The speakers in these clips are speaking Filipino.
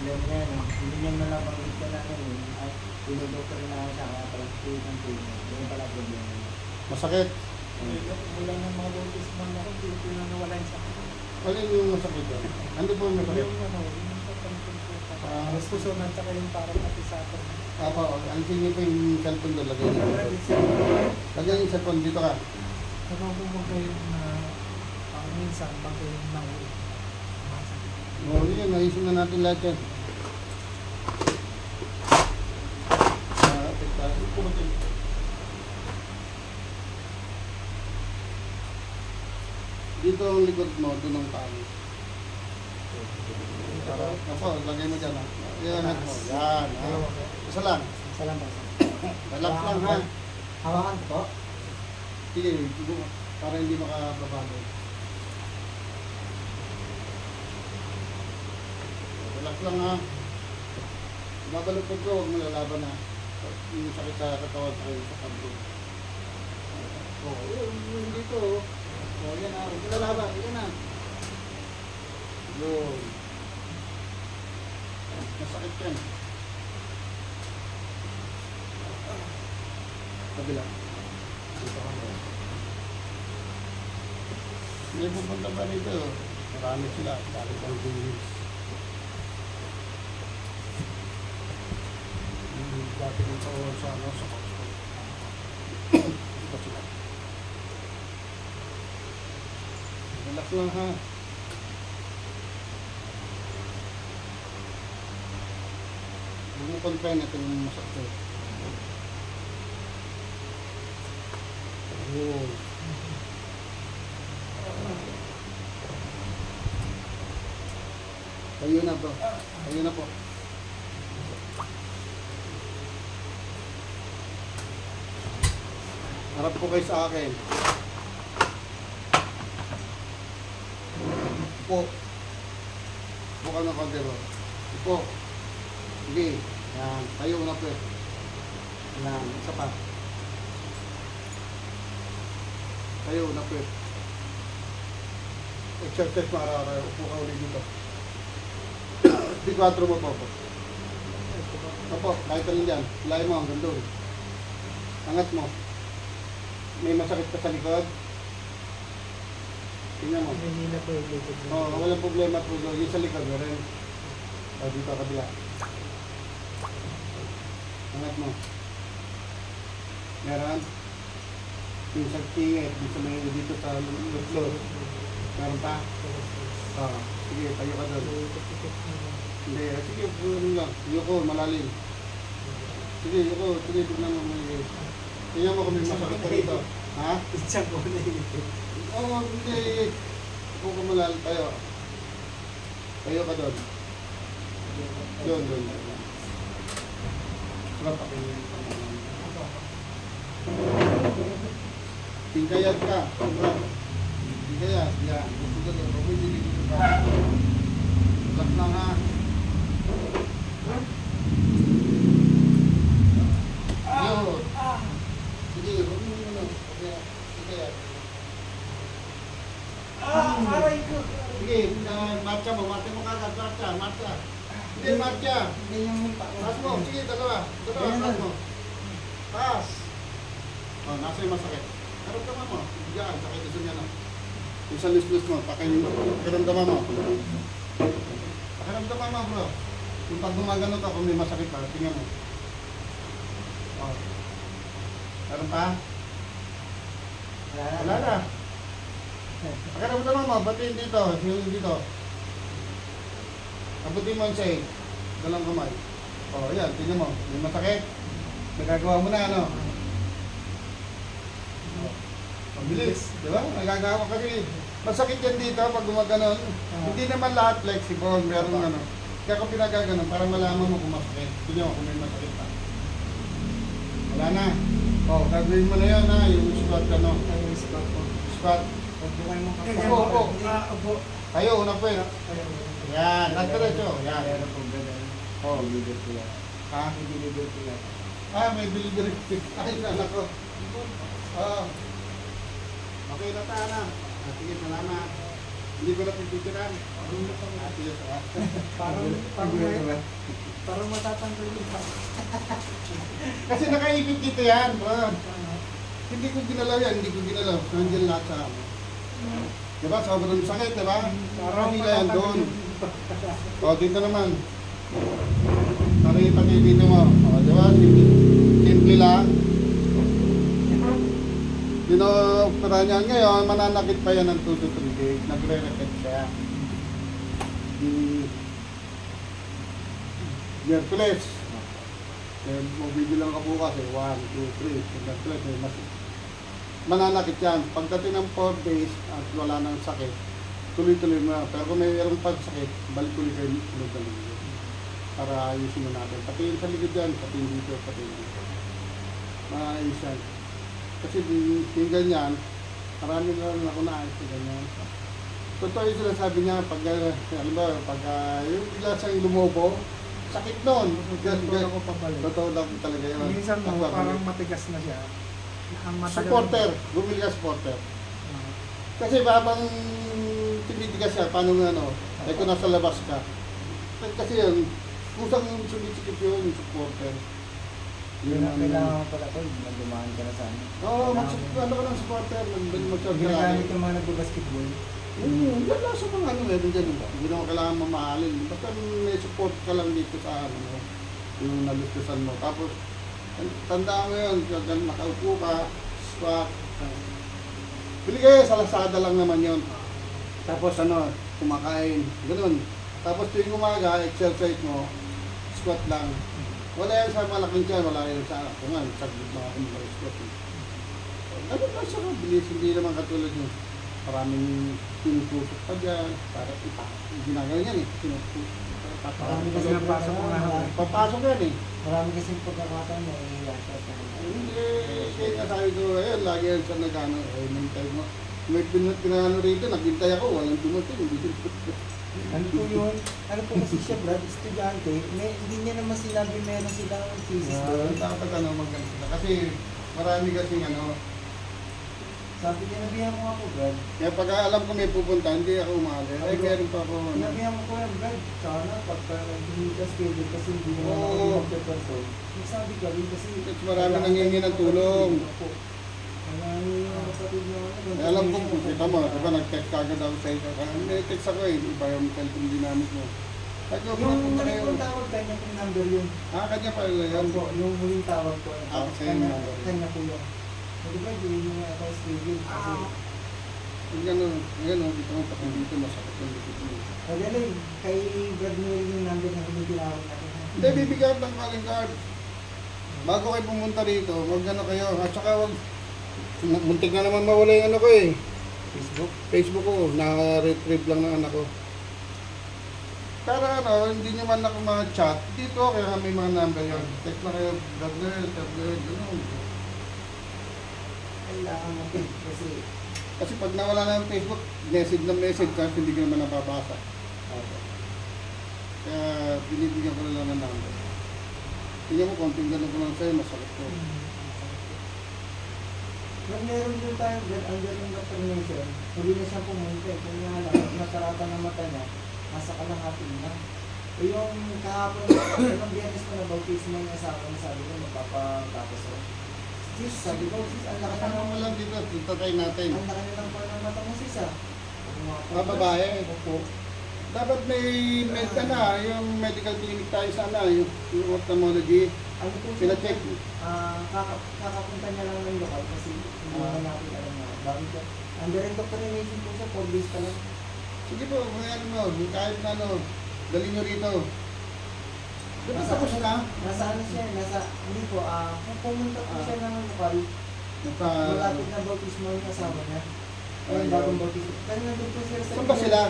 problema na yan. Hindi niya nalabanggit ka na yun. Ay, pinudoktor na siya, kaya pala tuwid ng tuwid. Yan pala problema niya. Masakit. Wala ng mga voltage man ako, hindi na nawala yung sakit. Alin yung masakit yun? Ano po yung masakit? Yung sa panipin. Mas puso na tsaka yung parang atisapan. Apa, alisin niyo po yung cellphone doon. Lagyan niyo. Lagyan yung cellphone dito ka. Nababubog kayo na minsan pag kayo nahuli. Oo, yun. Naisip na natin lahat yan. Dito ang likod mo, doon ang tali. Ako, lagay mo dyan ha. Yan mo. Yan ha. Isa lang. Isa lang ba? Relax lang ha. Hawakan po? Sige, para hindi makababago. Relax lang ha. Babalukod ko, huwag mo lalaban ha. Yung sakit sa katawan, sa kampo. Oo, yung dito. O, yan na. Huwag mo lalaban. Yan na. Yun. Masakit yan. Kabila. Dito ka. May pupunta pa rito. Marami sila. Dali pang dinis. Dati dito sa ano, sa Costco. Dito sila. Relax lang ha. Huwag mo confine ito yung masakit. Oh. Tayo na bro. Tayo na po. Harap po kayo sa akin. Upo. Upo ka ng konti bro. Upo. Sige. Yan. Tayo na po. Yan. Isa pa. Tayo na po. Exercise mo araw-araw. Upo ka ulit dito. Di 4 mo po. Opo. Kahit alin dyan. Hilay mo hanggang doon. Angat mo. May masakit ka sa likod. Tingnan mo. Hindi na po yung likod. Oo, walang problema po. Yung sa likod, meron. O, dito kabila. Angat mo. Meron. Yung sa tingit, dito sa lutlot. Meron pa? Oo. Sige, tayo ka doon. Hindi, sige, puro lang. Yuko, malalim. Sige, yuko. Sige, tignan mo. Tingnan mo kung may masakit ka dito. Ha? Isang ko na yun. Oo, hindi. Kung kumalalim tayo. Tayo ka doon. Doon. Sarap ako yung tingkayat ka. Tingkayat. Yan. Gusto doon. Pumili ka. Relax lang ha. Yun. Sige, huwag mo muna. Tingkayat. Aray ko. Sige, marcha mo kagad, marcha. Hindi, marcha. Hindi yung pa. Taas mo, sige, dalawa, taas mo. Taas. O, nasa yung masakit. Karamdaman mo, diyan, sakit ito niya na. Yung sa lus-lus mo, pakiramdaman mo. Pakiramdaman mo, bro. Yung pag gumagano ka, kung may masakit pa, tingnan mo. O. Meron pa? Wala na. Pakiramdaman mo, batiin dito, yung dito. Abutin mo yung sa'yo. Dalang kamay. O, yan, tingnan mo. May masakit. Nagagawa mo na, ano? Mabilis, di ba? Nagagawa kasi masakit yan dito pag gumaganon. Hindi naman lahat flexible, meron ano. Kaya kung pinagaganon, para malaman mo kung masakit. Tingnan mo kung may masakit pa. Wala na. O, gagawin mo na yan ha, yung squat ano. Yung squat po. Squat. Pagbukan mo kapag. Opo. Tayo, una po yun. Yan, nagdiretso. Yan. Oh, bilibir ko yan. Ha? May bilibir ko yan. Ah, may bilibir ko. Ay, anak ko. Okay na tayo na. Sige, salamat. Hindi ko napipitiran. Ate yun, ha? Parang matatanggal yung pa. Kasi nakaipit kita yan, bro. Hindi ko ginalaw yan, hindi ko ginalaw. Nandiyan lahat sa amin. Diba, sobrang sakit, diba? Kanila yan doon. O, dito naman. Nakita kayo dito mo. O, diba? Simple lang. Dinopera niya ngayon, mananakit pa yan ng 2 to 3 days. Nagre-repeat siya. Miyerkules. Mabibilang ka bukas eh. 1, 2, 3. Miyerkules eh. Mananakit yan. Pagdating ng 4 days at wala nang sakit, tuloy-tuloy mo na. Pero kung mayroong pagsakit, balik ulit kayo sunod na linggo. Para ayusin mo natin. Pati yung sa likod yan, pati yung dito, pati yung dito. Maayos yan. Kasi yung ganyan, marami na rin ako naayos na ganyan. Totoo yung sinasabi niya, pag, ano ba, pag yung bigla siyang lumobo, sakit nun. Ako pabalik. Totoo lang talaga yun. Minsan mo, parang matigas na siya. Ang matagal- Supporter, bumili ka supporter. Kasi habang tinitigas siya, paano nga ano, ay kung nasa labas ka. Kasi yun, kusang sumisikip yun, yung supporter. Yun ang kailangan ko pala ko, magdumaan ka na sa amin. Oo, ano ka ng supporter, mag-short ka Ginagamit yung mga nagbabasketball. yan lang sa mga ano meron dyan. Hindi naman kailangan mamahalin. Basta may support ka lang dito sa ano, yung nalustusan mo. Tapos, tandaan mo yun, kung nakaupo ka, squat. Bili kayo, sa Lazada lang naman yun. Tapos ano, kumakain, ganun. Tapos tuwing umaga, exercise mo, squat lang. Wala yan sa malaking tiyan, wala yan sa kung saglit mga kumag-squat. Ano ba siya ka? Bilis, hindi naman katulad yun. Maraming pinupusok pa dyan, para ginagawa yan eh. Marami kasi Pinapasok mo nga ako. Papasok yan eh. Marami kasi pagkakataon na i-yashat ka. Hindi, kaya nga sabi ko, ayun, lagi yan siya nagano, nagtay mo. May pinano rito, naghintay ako, walang dumating. Ano po yun? Ano po kasi siya, Brad? Estudyante, hindi niya naman sinabi meron silang thesis doon. Dapat ano, maganda sila. Kasi marami kasing ano, Sabi niya, nabihan ko ako, Brad. kaya pag alam ko may pupunta, hindi ako umalis. Ay, meron pa ako. Ano. Nabihan ko yan, Brad. Sana pagka hindi ka schedule kasi hindi naman ako Oo. magpe-person. Sabi ka rin kasi... Kasi marami nangingi ng tulong. Marami yung kapatid na ano. Eh, alam ko, kita mo, diba nag-text kagad ako sa iyo. May text ako eh, iba yung cellphone dynamic mo. Ay, kung Yung pupunta kayo. huling tawag, kanya po yung number yun. Kanya pa yun. Yan po, yung huling tawag ko. Sa'yo yung number. Kanya po yun. Di ba, hindi nyo nga ako schedule. Kasi, Yung gano'n, dito mo pati dito, masakit yung likod mo. magaling, kay Brad mo yung number na huling tinawag natin. Hindi, bibigyan ng calling card. Bago kayo pumunta dito, mag-ano kayo. At saka wag, muntik na naman mawala yung ano ko eh. Facebook ko, na-retrieve lang ng anak ko. Para ano, hindi nyo man ako ma-chat, dito kaya may mga number yun. Text na kayo, tablet, gano'n. Kailangan natin kasi, Kasi pag nawala na ng Facebook, message na message kasi hindi ko naman nababasa. Kaya binibigyan ko na lang ng number. Tingnan mo, konting gano'n ko lang sa'yo, masakit ko. nag meron din tayo, under yung vaccination, huli na siya pumunta eh. Kung nga lang, nasarata ng mata niya, nasa kalahati na. O yung kahapon, yung biyernes ko na bautismo yung asawa niya, sabi ko, magpapatapos ako. Sis, sabi ko, sis, ang laki Kasama mo na lang dito, tatay natin. ang laki na ng pala ng mata mo, sis ah. Babae. Opo. Dapat may yung medical clinic tayo sana, yung ophthalmology. Ano po Pina-check. Kakapunta niya lang ng lokal kasi hindi naman natin alam na. Bakit ka? Under indoctrination po siya, 4 days pa lang. Sige po, kung ano mo, kahit na ano, dali nyo rito. Diba tapos na? Nasa ano siya, hindi po, kung pumunta po siya ng lokal, malapit na bautismo yung asawa niya. Ayun, bagong bautismo. Kasi nandun po sila sa... Saan ba sila?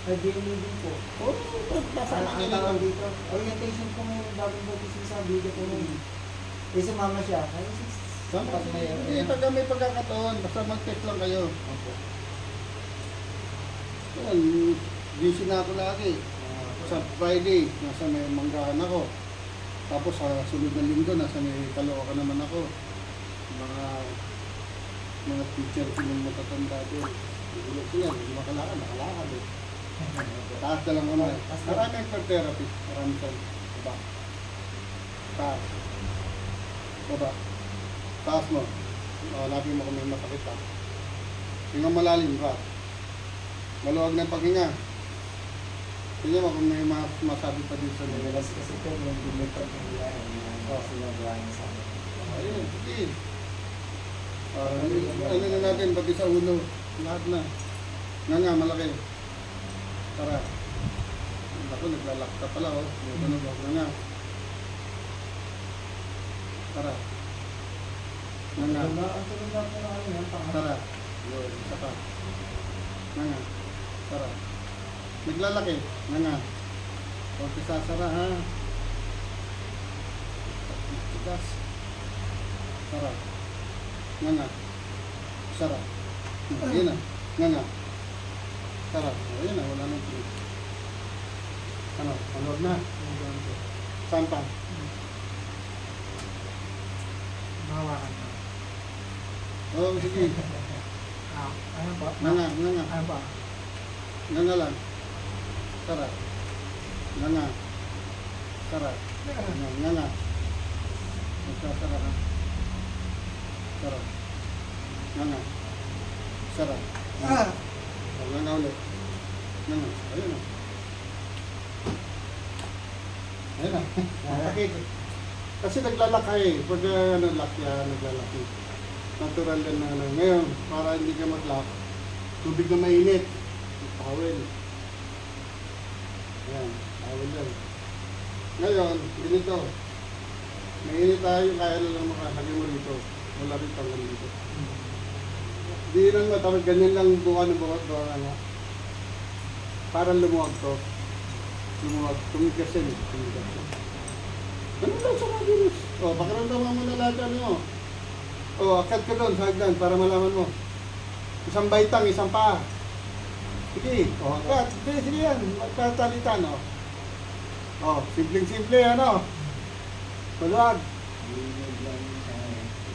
Nag-DMU din po. Oo, pasok na Ang nila tawag dito. dito, orientation po ngayon, bagong bautismo sa video po ngayon. Eh, sumama siya. Ay, Saan Hindi, pag may pagkakataon, basta mag-text lang kayo. Opo. Yan, busy na ako lagi. Sa Friday, nasa may manggahan ako. Tapos sa sunod na linggo, nasa may Caloocan naman ako. Mga teacher ko nung matatanda doon. Tulog siya, hindi makalakad, nakalakad eh. Taas na lang naman. Marami ang therapy. Marami saan. Baba. Taas. Baba. Taas mo. Hanapin mo kung may masakit ha. Hinga malalim ba? Maluwag ng paghinga. Tingnan mo kung may masabi pa din sa nila. Madalas kasi po yung lumipad ng biyahe na sinagawa niya sa amin. Ayun, sige. Ano na natin, pati sa ulo. Lahat na. Nga, malaki. Tara. Ako, naglalak ka pala, oh. Nga. Tara. Nga. Ang tulog na po na ano yan, pangat. Tara. Yun, isa pa. Nga. Tara. Naglalaki. Nga. Huwag sasara, ha. Tigas. Tara. Nga. Sara. Ayun na. Nga. Tara. Ayun na, wala nang tuloy. Ano? Manood na. Saan pa? Mahawakan na. Oo, sige. Ayan po. Nga. Ayan po. Nga lang. Tara. Nga. Tara. Nga. Magsasara ka. Tara. Nga. Sara. Nga ulit. Nga. Ayun na. Ayun na. Sakit. Kasi naglalakay. Pag lakya, naglalaki. Natural din na ano. Ngayon, para hindi ka mag-lock, tubig na mainit. Towel. Ayan. Towel yan. Ngayon, ganito. Mainit tayo, kaya na lang makasagay mo rito. Wala rin tanggal dito. Hindi lang matawag, ganyan lang buka ng buka ito. Ano. Parang lumuwag to. Lumuwag. Tumigas yan. Tumigas yan. Ganun lang sa mga virus. O, pakiramdaman mo na lahat ano. O, akad ka doon sa hagdan para malaman mo. Isang baitang, isang paa. Sige. O, akad. Sige yan. Magkatalitan, o. O, simpleng-simple, ano. Maluwag.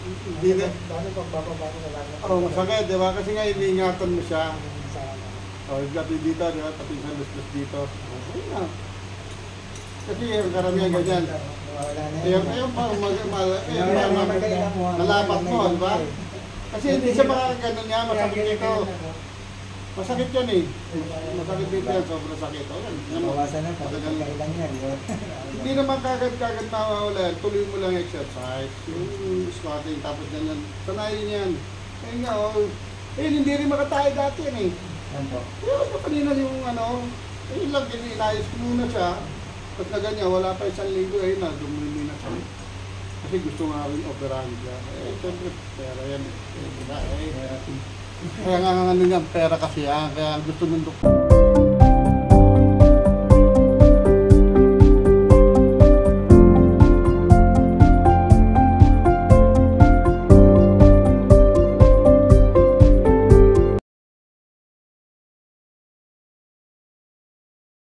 Hindi na. Paano pagbababa ko sa langit? Oo, masakit, di ba? Kasi nga iniingatan mo siya. Sa ano? O, gabi dito, di ba? Tapos sa lus-lus dito. Okay na. Kasi yung karamihan ganyan. Wala na Ayun pa, malapat mo, di ba? Kasi hindi siya makakaganon niya, masakit dito. Masakit yan eh. Masakit dito yan, sobrang sakit. O, yan. Nabawasan na, Matagal. pagkakailan yan. Hindi naman kagad-kagad nawawala yan. Tuloy mo lang exercise. Yung squatting, tapos ganyan. Sanayin yan. Ayun nga, oh. Eh, hindi rin makatayo dati yan eh. Yan po. Kaya ko kanina yung ano, ayun lang, inayos ko muna siya. Tapos na ganyan, wala pa isang linggo, ayun na, dumili na siya. Kasi gusto nga rin operahan siya. Eh, siyempre, pera yan eh. Kaya nga ano yan, pera kasi yan. Kaya gusto ng doktor.